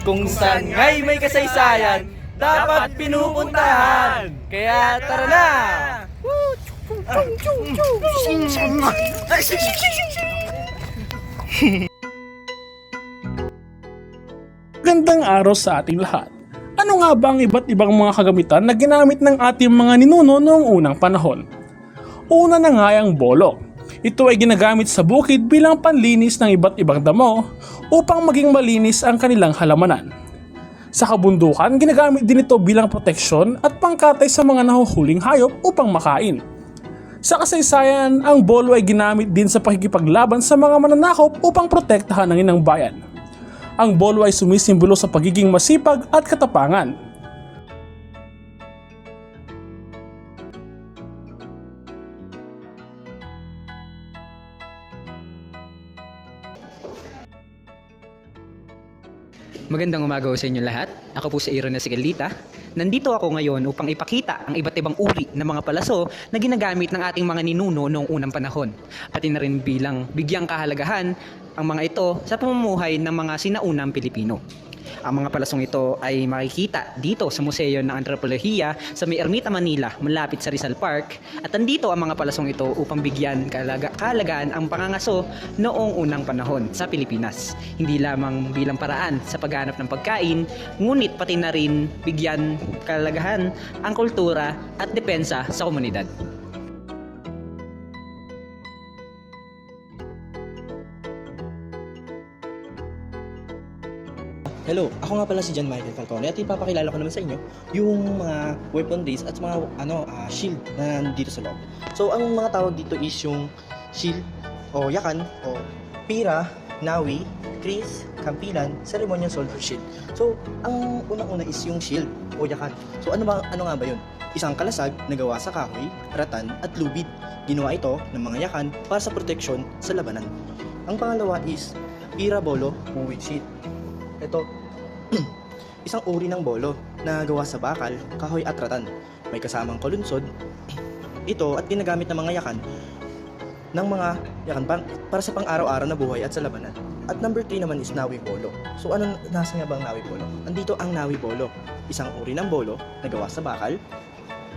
Kung saan nga'y may kasaysayan, dapat pinupuntahan. Kaya tara na! Gandang araw sa ating lahat. Ano nga ba ang iba't ibang mga kagamitan na ginamit ng ating mga ninuno noong unang panahon? Una na nga ay ang bolo. Ito ay ginagamit sa bukid bilang panlinis ng iba't ibang damo upang maging malinis ang kanilang halamanan. Sa kabundukan, ginagamit din ito bilang proteksyon at pangkatay sa mga nahuhuling hayop upang makain. Sa kasaysayan, ang bolo ay ginamit din sa pakikipaglaban sa mga mananakop upang protektahan ang inang bayan. Ang bolo ay sumisimbolo sa pagiging masipag at katapangan. Magandang umaga sa inyo lahat. Ako po si Aaron na si Galita. Nandito ako ngayon upang ipakita ang iba't ibang uri ng mga palaso na ginagamit ng ating mga ninuno noong unang panahon. Pati na rin bilang bigyang kahalagahan ang mga ito sa pamumuhay ng mga sinaunang Pilipino. Ang mga palasong ito ay makikita dito sa Museo ng Antropolohiya sa May Ermita, Manila, malapit sa Rizal Park. At andito ang mga palasong ito upang bigyan kahalagaan ang pangangaso noong unang panahon sa Pilipinas. Hindi lamang bilang paraan sa paghanap ng pagkain, ngunit pati na rin bigyan kahalagahan ang kultura at depensa sa komunidad. Hello, ako nga pala si John Michael Falcone at ipapakilala ko naman sa inyo yung mga weaponries at mga shield na nandito sa loob. So, ang mga tawag dito is yung shield o yakan o pira, nawi, kris, kampilan, ceremonial soldier shield. So, ang unang-una is yung shield o yakan. So, ano nga ba yun? Isang kalasag na gawa sa kahoy, ratan at lubid. Ginawa ito ng mga yakan para sa proteksyon sa labanan. Ang pangalawa is pira bolo o shield. Ito, isang uri ng bolo na gawa sa bakal, kahoy at ratan. May kasamang kalunsod. Ito at ginagamit ng mga yakan para sa pang-araw-araw na buhay at sa labanan. At number 3 naman is nawi bolo. So nasa nga ba ang nawi bolo? Andito ang nawi bolo. Isang uri ng bolo na gawa sa bakal,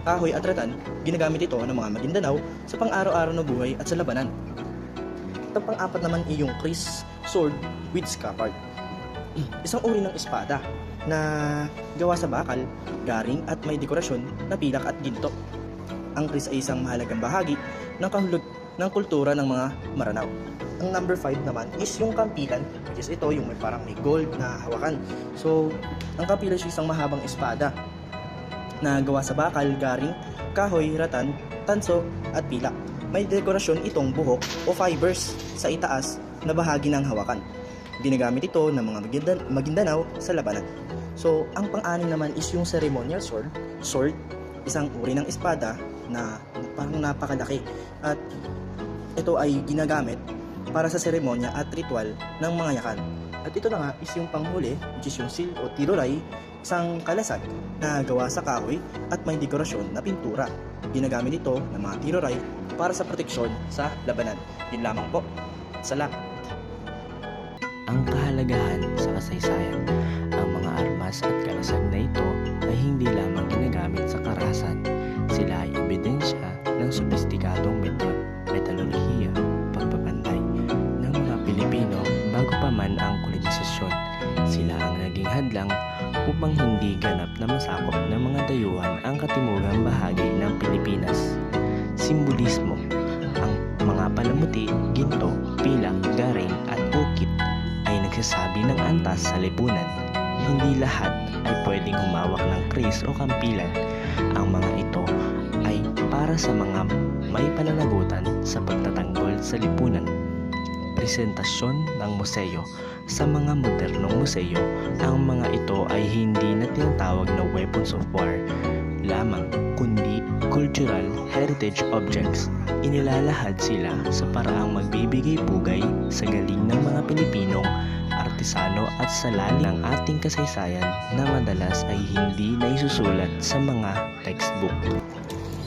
kahoy at ratan. Ginagamit ito ng mga Maguindanao sa pang-araw-araw na buhay at sa labanan. At ang pang-apat naman ay yung kris sword with scapard. Isang uri ng espada na gawa sa bakal, garing at may dekorasyon na pilak at ginto. Ang kris ay isang mahalagang bahagi ng kultura ng mga Maranao. Ang number 5 naman is yung kampilan, which is ito yung may gold na hawakan. So, ang kampilan is isang mahabang espada na gawa sa bakal, garing, kahoy, ratan, tanso at pilak. May dekorasyon itong buhok o fibers sa itaas na bahagi ng hawakan. Ginagamit ito ng mga Maguindanao sa labanan. So, ang pang-anim naman is yung ceremonial sword, isang uri ng espada na parang napakalaki. At ito ay ginagamit para sa seremonya at ritual ng mga yakan. At ito na nga is yung panghuli, which is yung seal o tiroray, isang kalasag na gawa sa kahoy at may dekorasyon na pintura. Ginagamit ito ng mga tiroray para sa proteksyon sa labanan. Yun lamang po. Salamat. Ang kahalagahan sa kasaysayan. Ang mga armas at kalasag na ito ay hindi lamang ginagamit sa karahasan. Sila ay ebidensya ng sopistikadong metalurhiya, pagpapantay ng mga Pilipino bago pa man ang kolonisasyon. Sila ang naging hadlang upang hindi ganap na masakop ng mga dayuhan ang katimugang bahagi ng Pilipinas. Simbolismo. Ang mga palamuti, ginto, pilak, garing at ukit ay nagsasabi ng antas sa lipunan. Hindi lahat ay pwedeng humawak ng kris o kampilan. Ang mga ito ay para sa mga may pananagutan sa pagtatanggol sa lipunan. Presentasyon ng museo. Sa mga modernong museo, ang mga ito ay hindi na tinatawag na weapons of war lamang, kundi cultural heritage objects. Inilalahad sila sa paraang magbibigay pugay sa galing ng mga Pilipinong artisano at sa lalim ng ating kasaysayan na madalas ay hindi naisusulat sa mga textbook.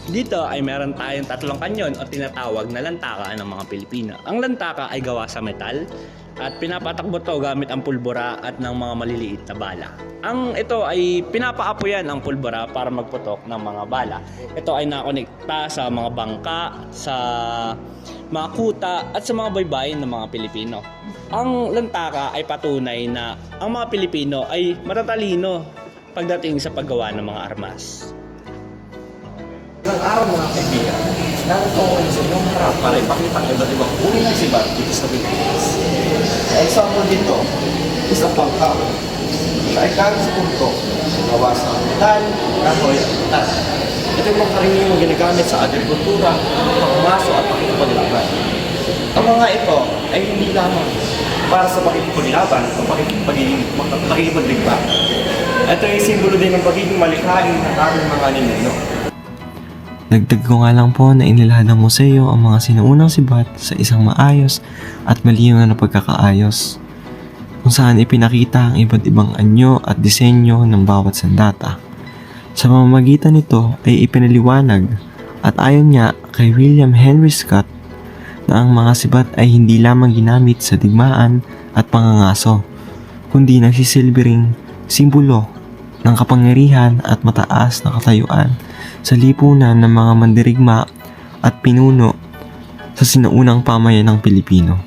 Dito ay meron tayong tatlong kanyon o tinatawag na lantaka ng mga Pilipino. Ang lantaka ay gawa sa metal, At pinapatakbo to gamit ang pulbura at ng mga maliliit na bala. Ang ito ay pinapaapoyan ang pulbura para magputok ng mga bala. Ito ay nakonekta sa mga bangka, sa mga kuta at sa mga baybayin ng mga Pilipino. Ang lantaka ay patunay na ang mga Pilipino ay matatalino pagdating sa paggawa ng mga armas. Ilang araw mga kaibigan, narito ko sa inyong harap para ipakita ang iba't ibang uri ng sibat dito sa Pilipinas. Sa example dito, isang bangka na ay sa punto, gawa sa metal, kahoy at metal. Ito yung mga karaniwang ginagamit sa agrikultura, pangmaso at pakikipaglaban. Ang mga ito ay hindi lamang para sa pakikipaglaban o pakikipagligba. Ito ay simbolo din ng pagiging malikhain ng aming mga ninuno. Dagdag ko nga lang po na inilahad ng museo ang mga sinuunang sibat sa isang maayos at malinaw na pagkakaayos, kung saan ipinakita ang iba't ibang anyo at disenyo ng bawat sandata. Sa pamamagitan nito ay ipinaliwanag at ayon nga kay William Henry Scott na ang mga sibat ay hindi lamang ginamit sa digmaan at pangangaso, kundi nagsisilbing simbolo ng kapangyarihan at mataas na katayuan sa lipunan ng mga mandirigma at pinuno sa sinaunang pamayan ng Pilipino.